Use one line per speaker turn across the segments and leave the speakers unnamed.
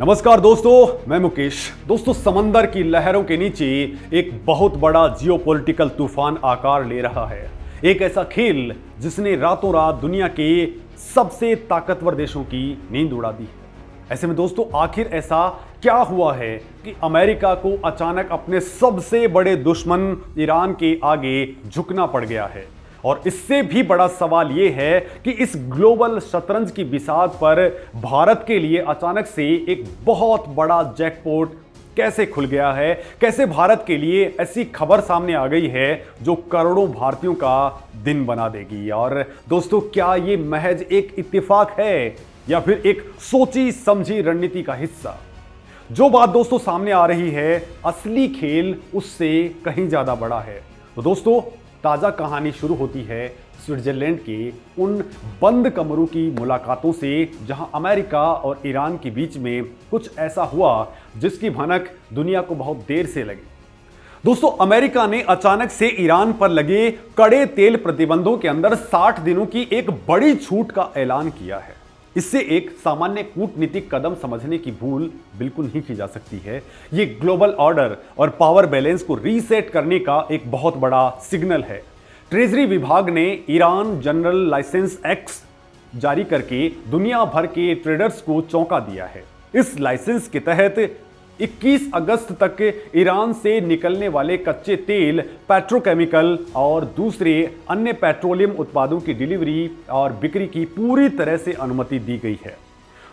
नमस्कार दोस्तों, मैं मुकेश। दोस्तों, समंदर की लहरों के नीचे एक बहुत बड़ा जियोपॉलिटिकल तूफान आकार ले रहा है। एक ऐसा खेल जिसने रातों रात दुनिया के सबसे ताकतवर देशों की नींद उड़ा दी है। ऐसे में दोस्तों, आखिर ऐसा क्या हुआ है कि अमेरिका को अचानक अपने सबसे बड़े दुश्मन ईरान के आगे झुकना पड़ गया है? और इससे भी बड़ा सवाल यह है कि इस ग्लोबल शतरंज की बिसात पर भारत के लिए अचानक से एक बहुत बड़ा जैकपॉट कैसे खुल गया है। कैसे भारत के लिए ऐसी खबर सामने आ गई है जो करोड़ों भारतीयों का दिन बना देगी। और दोस्तों, क्या ये महज एक इत्तेफाक है या फिर एक सोची समझी रणनीति का हिस्सा? जो बात दोस्तों सामने आ रही है, असली खेल उससे कहीं ज्यादा बड़ा है। तो दोस्तों, ताज़ा कहानी शुरू होती है स्विट्जरलैंड के उन बंद कमरों की मुलाकातों से, जहां अमेरिका और ईरान के बीच में कुछ ऐसा हुआ जिसकी भनक दुनिया को बहुत देर से लगी। दोस्तों, अमेरिका ने अचानक से ईरान पर लगे कड़े तेल प्रतिबंधों के अंदर 60 दिनों की एक बड़ी छूट का ऐलान किया है। इससे एक सामान्य कूटनीतिक कदम समझने की भूल बिल्कुल नहीं की जा सकती है। ये ग्लोबल ऑर्डर और पावर बैलेंस को रीसेट करने का एक बहुत बड़ा सिग्नल है। ट्रेजरी विभाग ने ईरान जनरल लाइसेंस एक्ट जारी करके दुनिया भर के ट्रेडर्स को चौंका दिया है। इस लाइसेंस के तहत 21 अगस्त तक ईरान से निकलने वाले कच्चे तेल, पेट्रोकेमिकल और दूसरे अन्य पेट्रोलियम उत्पादों की डिलीवरी और बिक्री की पूरी तरह से अनुमति दी गई है।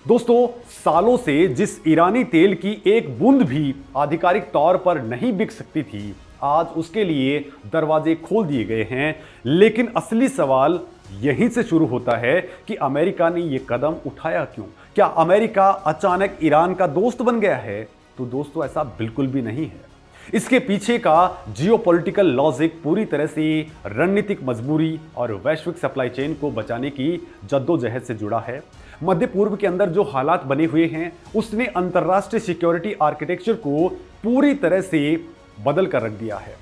दोस्तों, सालों से जिस ईरानी तेल की एक बूंद भी आधिकारिक तौर पर नहीं बिक सकती थी, आज उसके लिए दरवाजे खोल दिए गए हैं। लेकिन असली सवाल यहीं से शुरू होता है कि अमेरिका ने यह कदम उठाया क्यों? क्या अमेरिका अचानक ईरान का दोस्त बन गया है? तो दोस्तों, ऐसा बिल्कुल भी नहीं है। इसके पीछे का जियोपॉलिटिकल लॉजिक पूरी तरह से रणनीतिक मजबूरी और वैश्विक सप्लाई चेन को बचाने की जद्दोजहद से जुड़ा है। मध्य पूर्व के अंदर जो हालात बने हुए हैं, उसने अंतर्राष्ट्रीय सिक्योरिटी आर्किटेक्चर को पूरी तरह से बदल कर रख दिया है।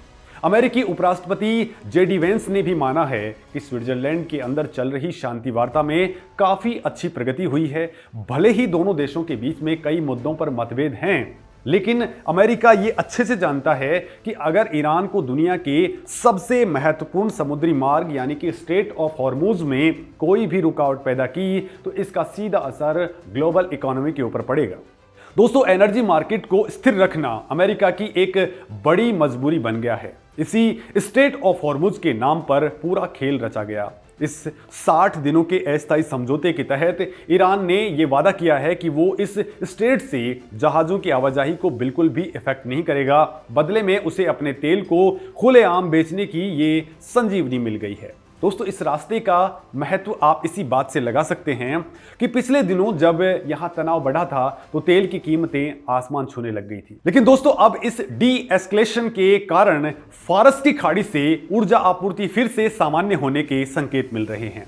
अमेरिकी उपराष्ट्रपति जेडी वेंस ने भी माना है कि स्विट्जरलैंड के अंदर चल रही शांति वार्ता में काफी अच्छी प्रगति हुई है। भले ही दोनों देशों के बीच में कई मुद्दों पर मतभेद हैं, लेकिन अमेरिका ये अच्छे से जानता है कि अगर ईरान को दुनिया के सबसे महत्वपूर्ण समुद्री मार्ग यानी कि स्ट्रेट ऑफ हॉर्मुज में कोई भी रुकावट पैदा की, तो इसका सीधा असर ग्लोबल इकोनॉमी के ऊपर पड़ेगा। दोस्तों, एनर्जी मार्केट को स्थिर रखना अमेरिका की एक बड़ी मजबूरी बन गया है। इसी स्ट्रेट ऑफ हॉर्मुज के नाम पर पूरा खेल रचा गया। इस 60 दिनों के अस्थायी समझौते के तहत ईरान ने यह वादा किया है कि वो इस स्ट्रेट से जहाजों की आवाजाही को बिल्कुल भी इफेक्ट नहीं करेगा। बदले में उसे अपने तेल को खुलेआम बेचने की ये संजीवनी मिल गई है। दोस्तों, इस रास्ते का महत्व आप इसी बात से लगा सकते हैं कि पिछले दिनों जब यहां तनाव बढ़ा था तो तेल की कीमतें आसमान छूने लग गई थी। लेकिन दोस्तों, अब इस डी एस्केलेशन के कारण फारस की खाड़ी से ऊर्जा आपूर्ति फिर से सामान्य होने के संकेत मिल रहे हैं।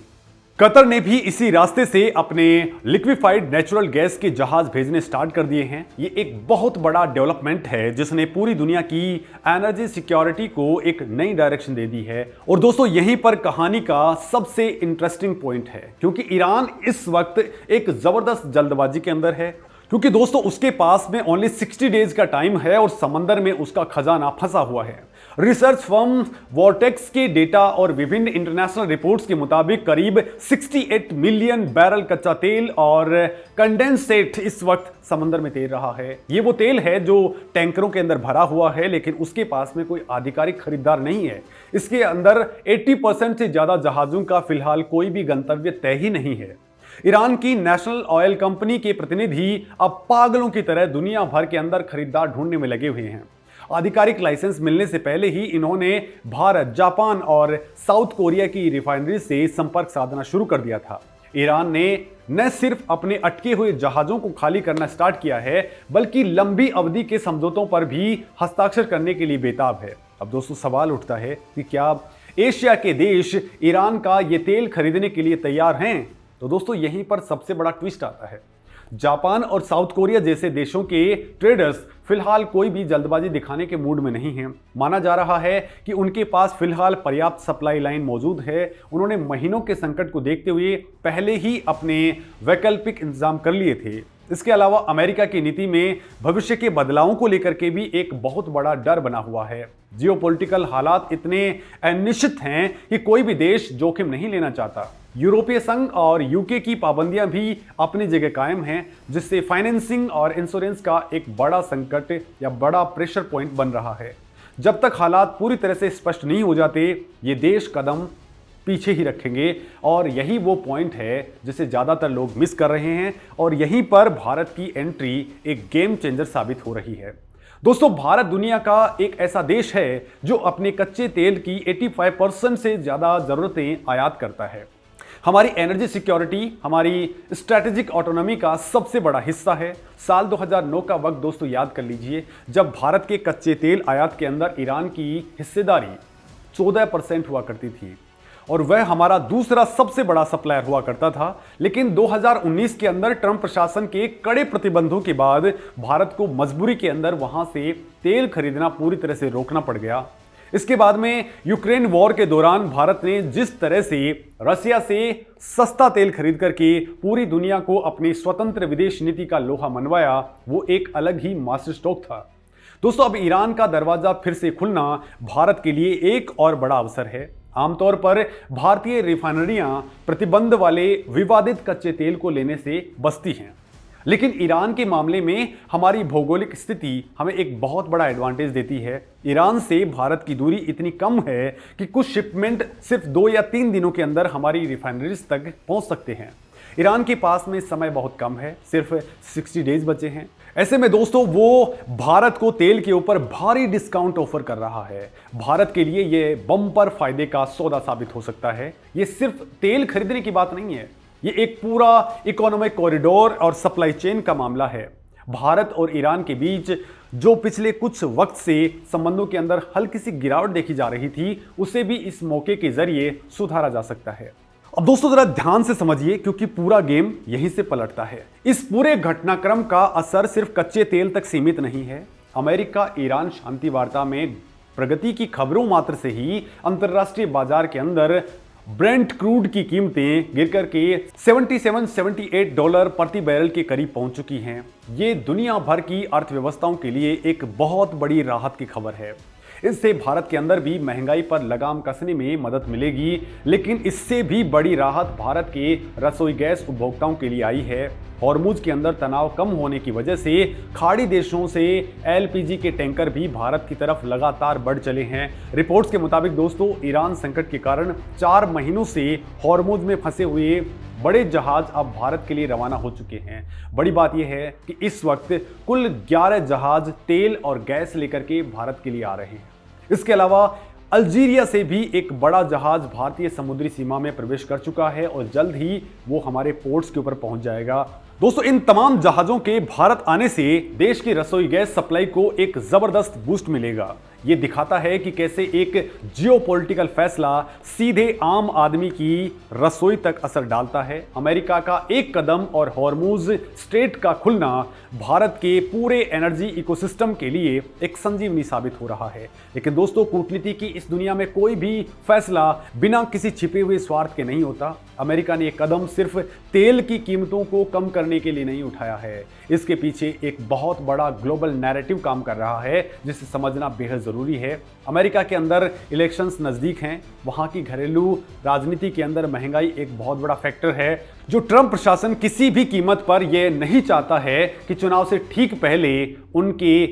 कतर ने भी इसी रास्ते से अपने लिक्विफाइड नेचुरल गैस के जहाज भेजने स्टार्ट कर दिए हैं। ये एक बहुत बड़ा डेवलपमेंट है जिसने पूरी दुनिया की एनर्जी सिक्योरिटी को एक नई डायरेक्शन दे दी है। और दोस्तों, यहीं पर कहानी का सबसे इंटरेस्टिंग पॉइंट है, क्योंकि ईरान इस वक्त एक जबरदस्त जल्दबाजी के अंदर है। क्योंकि दोस्तों, उसके पास में ओनली 60 डेज का टाइम है और समंदर में उसका खजाना फंसा हुआ है। रिसर्च फर्म वॉर्टेक्स के डेटा और विभिन्न इंटरनेशनल रिपोर्ट्स के मुताबिक करीब 68 मिलियन बैरल कच्चा तेल और कंडेंसेट इस वक्त समंदर में तैर रहा है। ये वो तेल है जो टैंकरों के अंदर भरा हुआ है, लेकिन उसके पास में कोई आधिकारिक खरीदार नहीं है। इसके अंदर 80% से ज्यादा जहाजों का फिलहाल कोई भी गंतव्य तय ही नहीं है। ईरान की नेशनल ऑयल कंपनी के प्रतिनिधि अब पागलों की तरह दुनिया भर के अंदर खरीदार ढूंढने में लगे हुए हैं। आधिकारिक लाइसेंस मिलने से पहले ही इन्होंने भारत, जापान और साउथ कोरिया की रिफाइनरी से संपर्क साधना शुरू कर दिया था। ईरान ने न सिर्फ अपने अटके हुए जहाजों को खाली करना स्टार्ट किया है, बल्कि लंबी अवधि के समझौतों पर भी हस्ताक्षर करने के लिए बेताब है। अब दोस्तों, सवाल उठता है कि क्या एशिया के देश ईरान का ये तेल खरीदने के लिए तैयार हैं? तो दोस्तों, यहीं पर सबसे बड़ा ट्विस्ट आता है। जापान और साउथ कोरिया जैसे देशों के ट्रेडर्स फिलहाल कोई भी जल्दबाजी दिखाने के मूड में नहीं हैं। माना जा रहा है कि उनके पास फिलहाल पर्याप्त सप्लाई लाइन मौजूद है। उन्होंने महीनों के संकट को देखते हुए पहले ही अपने वैकल्पिक इंतजाम कर लिए थे। इसके अलावा अमेरिका की नीति में भविष्य के बदलावों को लेकर के भी एक बहुत बड़ा डर बना हुआ है। जियोपॉलिटिकल हालात इतने अनिश्चित हैं कि कोई भी देश जोखिम नहीं लेना चाहता। यूरोपीय संघ और यूके की पाबंदियां भी अपनी जगह कायम हैं, जिससे फाइनेंसिंग और इंश्योरेंस का एक बड़ा संकट या बड़ा प्रेशर पॉइंट बन रहा है। जब तक हालात पूरी तरह से स्पष्ट नहीं हो जाते, ये देश कदम पीछे ही रखेंगे और यही वो पॉइंट है जिसे ज़्यादातर लोग मिस कर रहे हैं और यहीं पर भारत की एंट्री एक गेम चेंजर साबित हो रही है। दोस्तों, भारत दुनिया का एक ऐसा देश है जो अपने कच्चे तेल की 85% से ज़्यादा ज़रूरतें आयात करता है। हमारी एनर्जी सिक्योरिटी हमारी स्ट्रैटेजिक ऑटोनॉमी का सबसे बड़ा हिस्सा है। साल 2009 का वक्त दोस्तों याद कर लीजिए, जब भारत के कच्चे तेल आयात के अंदर ईरान की हिस्सेदारी 14% हुआ करती थी और वह हमारा दूसरा सबसे बड़ा सप्लायर हुआ करता था। लेकिन 2019 के अंदर ट्रंप प्रशासन के कड़े प्रतिबंधों के बाद भारत को मजबूरी के अंदर वहां से तेल खरीदना पूरी तरह से रोकना पड़ गया। इसके बाद में यूक्रेन वॉर के दौरान भारत ने जिस तरह से रसिया से सस्ता तेल खरीद करके पूरी दुनिया को अपनी स्वतंत्र विदेश नीति का लोहा मनवाया, वो एक अलग ही मास्टर स्ट्रोक था। दोस्तों, अब ईरान का दरवाजा फिर से खुलना भारत के लिए एक और बड़ा अवसर है। आमतौर पर भारतीय रिफाइनरियां प्रतिबंध वाले विवादित कच्चे तेल को लेने से बचती हैं, लेकिन ईरान के मामले में हमारी भौगोलिक स्थिति हमें एक बहुत बड़ा एडवांटेज देती है। ईरान से भारत की दूरी इतनी कम है कि कुछ शिपमेंट सिर्फ 2 या 3 दिनों के अंदर हमारी रिफाइनरीज तक पहुंच सकते हैं। ईरान के पास में समय बहुत कम है, सिर्फ 60 डेज बचे हैं। ऐसे में दोस्तों वो भारत को तेल के ऊपर भारी डिस्काउंट ऑफर कर रहा है। भारत के लिए ये बम्पर फायदे का सौदा साबित हो सकता है। ये सिर्फ तेल खरीदने की बात नहीं है, ये एक पूरा इकोनॉमिक कॉरिडोर और सप्लाई चेन का मामला है। भारत और ईरान के बीच जो पिछले कुछ वक्त से संबंधों के अंदर हल्की सी गिरावट देखी जा रही थी, उसे भी इस मौके के जरिए सुधारा जा सकता है। अब दोस्तों जरा ध्यान से समझिए, क्योंकि पूरा गेम यहीं से पलटता है। इस पूरे घटनाक्रम का असर सिर्फ कच्चे तेल तक सीमित नहीं है। अमेरिका ईरान शांति वार्ता में प्रगति की खबरों मात्र से ही अंतर्राष्ट्रीय बाजार के अंदर ब्रेंट क्रूड की कीमतें गिरकर के $77-78 प्रति बैरल के करीब पहुंच चुकी हैं। ये दुनिया भर की अर्थव्यवस्थाओं के लिए एक बहुत बड़ी राहत की खबर है। इससे भारत के अंदर भी महंगाई पर लगाम कसने में मदद मिलेगी, लेकिन इससे भी बड़ी राहत भारत के रसोई गैस उपभोक्ताओं के लिए आई है। हॉर्मुज के अंदर तनाव कम होने की वजह से खाड़ी देशों से एलपीजी के टैंकर भी भारत की तरफ लगातार बढ़ चले हैं। रिपोर्ट्स के मुताबिक दोस्तों, ईरान संकट के कारण 4 महीनों से हॉर्मुज में फंसे हुए बड़े जहाज अब भारत के लिए रवाना हो चुके हैं। बड़ी बात यह है कि इस वक्त कुल 11 जहाज तेल और गैस लेकर के भारत के लिए आ रहे हैं। इसके अलावा अल्जीरिया से भी एक बड़ा जहाज भारतीय समुद्री सीमा में प्रवेश कर चुका है और जल्द ही वो हमारे पोर्ट्स के ऊपर पहुंच जाएगा। दोस्तों, इन तमाम जहाज़ों के भारत आने से देश की रसोई गैस सप्लाई को एक ज़बरदस्त बूस्ट मिलेगा। ये दिखाता है कि कैसे एक जियोपॉलिटिकल फैसला सीधे आम आदमी की रसोई तक असर डालता है। अमेरिका का एक कदम और हॉर्मुज स्ट्रेट का खुलना भारत के पूरे एनर्जी इकोसिस्टम के लिए एक संजीवनी साबित हो रहा है। लेकिन दोस्तों, कूटनीति की इस दुनिया में कोई भी फैसला बिना किसी छिपे हुए स्वार्थ के नहीं होता। अमेरिका ने एक कदम सिर्फ तेल की कीमतों को कम करने के लिए नहीं उठाया है, इसके पीछे एक बहुत बड़ा ग्लोबल नैरेटिव काम कर रहा है, जिसे समझना बेहद जरूरी है। अमेरिका के अंदर इलेक्शंस नजदीक हैं, वहां की घरेलू राजनीति के अंदर महंगाई एक बहुत बड़ा फैक्टर है, जो ट्रंप प्रशासन किसी भी कीमत पर यह नहीं चाहता है कि चुनाव से ठीक पहले उनके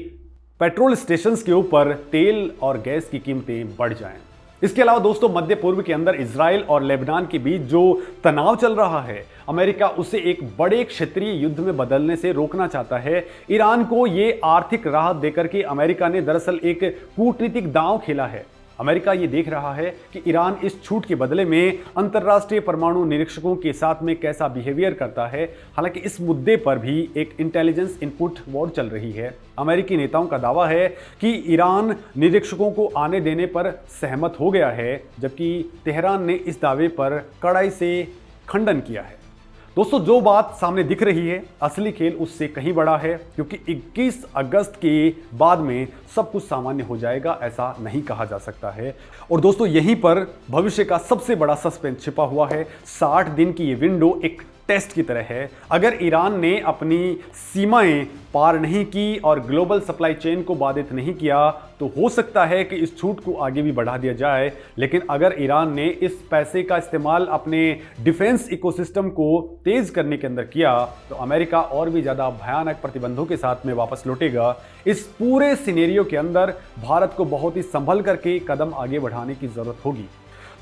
पेट्रोल स्टेशंस के ऊपर तेल और गैस की कीमतें बढ़ जाएं। इसके अलावा दोस्तों, मध्य पूर्व के अंदर इजराइल और लेबनान के बीच जो तनाव चल रहा है, अमेरिका उसे एक बड़े क्षेत्रीय युद्ध में बदलने से रोकना चाहता है। ईरान को ये आर्थिक राहत देकर के अमेरिका ने दरअसल एक कूटनीतिक दांव खेला है। अमेरिका ये देख रहा है कि ईरान इस छूट के बदले में अंतर्राष्ट्रीय परमाणु निरीक्षकों के साथ में कैसा बिहेवियर करता है। हालांकि इस मुद्दे पर भी एक इंटेलिजेंस इनपुट वॉर चल रही है। अमेरिकी नेताओं का दावा है कि ईरान निरीक्षकों को आने देने पर सहमत हो गया है, जबकि तेहरान ने इस दावे पर कड़ाई से खंडन किया है। दोस्तों, जो बात सामने दिख रही है, असली खेल उससे कहीं बड़ा है, क्योंकि 21 अगस्त के बाद में सब कुछ सामान्य हो जाएगा, ऐसा नहीं कहा जा सकता है। और दोस्तों, यहीं पर भविष्य का सबसे बड़ा सस्पेंस छिपा हुआ है। 60 दिन की ये विंडो एक टेस्ट की तरह है। अगर ईरान ने अपनी सीमाएं पार नहीं की और ग्लोबल सप्लाई चेन को बाधित नहीं किया तो हो सकता है कि इस छूट को आगे भी बढ़ा दिया जाए। लेकिन अगर ईरान ने इस पैसे का इस्तेमाल अपने डिफेंस इकोसिस्टम को तेज करने के अंदर किया तो अमेरिका और भी ज्यादा भयानक प्रतिबंधों के साथ में वापस लौटेगा। इस पूरे सिनेरियो के अंदर भारत को बहुत ही संभल करके कदम आगे बढ़ाने की जरूरत होगी।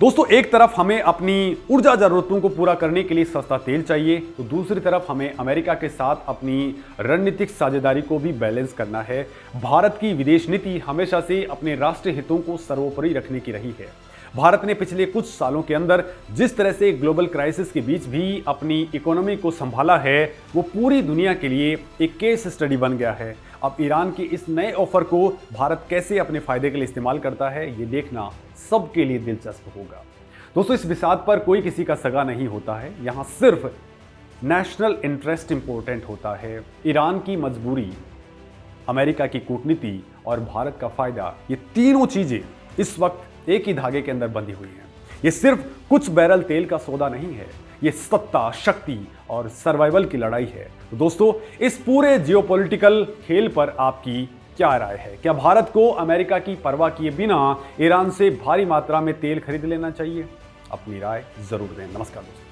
दोस्तों, एक तरफ हमें अपनी ऊर्जा जरूरतों को पूरा करने के लिए सस्ता तेल चाहिए तो दूसरी तरफ हमें अमेरिका के साथ अपनी रणनीतिक साझेदारी को भी बैलेंस करना है। भारत की विदेश नीति हमेशा से अपने राष्ट्रीय हितों को सर्वोपरि रखने की रही है। भारत ने पिछले कुछ सालों के अंदर जिस तरह से ग्लोबल क्राइसिस के बीच भी अपनी इकोनॉमी को संभाला है वो पूरी दुनिया के लिए एक केस स्टडी बन गया है। अब ईरान के इस नए ऑफर को भारत कैसे अपने फायदे के लिए इस्तेमाल करता है ये देखना सबके लिए दिलचस्प होगा। दोस्तों, इस विवाद पर कोई किसी का सगा नहीं होता है, यहां सिर्फ नेशनल इंटरेस्ट इंपॉर्टेंट होता है। ईरान की मजबूरी, अमेरिका की कूटनीति और भारत का फायदा, ये तीनों चीजें इस वक्त एक ही धागे के अंदर बंधी हुई हैं। ये सिर्फ कुछ बैरल तेल का सौदा नहीं है, ये सत्ता, शक्ति और सर्वाइवल की लड़ाई है। तो दोस्तों, इस पूरे जियोपॉलिटिकल खेल पर आपकी क्या राय है? क्या भारत को अमेरिका की परवाह किए बिना ईरान से भारी मात्रा में तेल खरीद लेना चाहिए? अपनी राय जरूर दें। नमस्कार दोस्तों।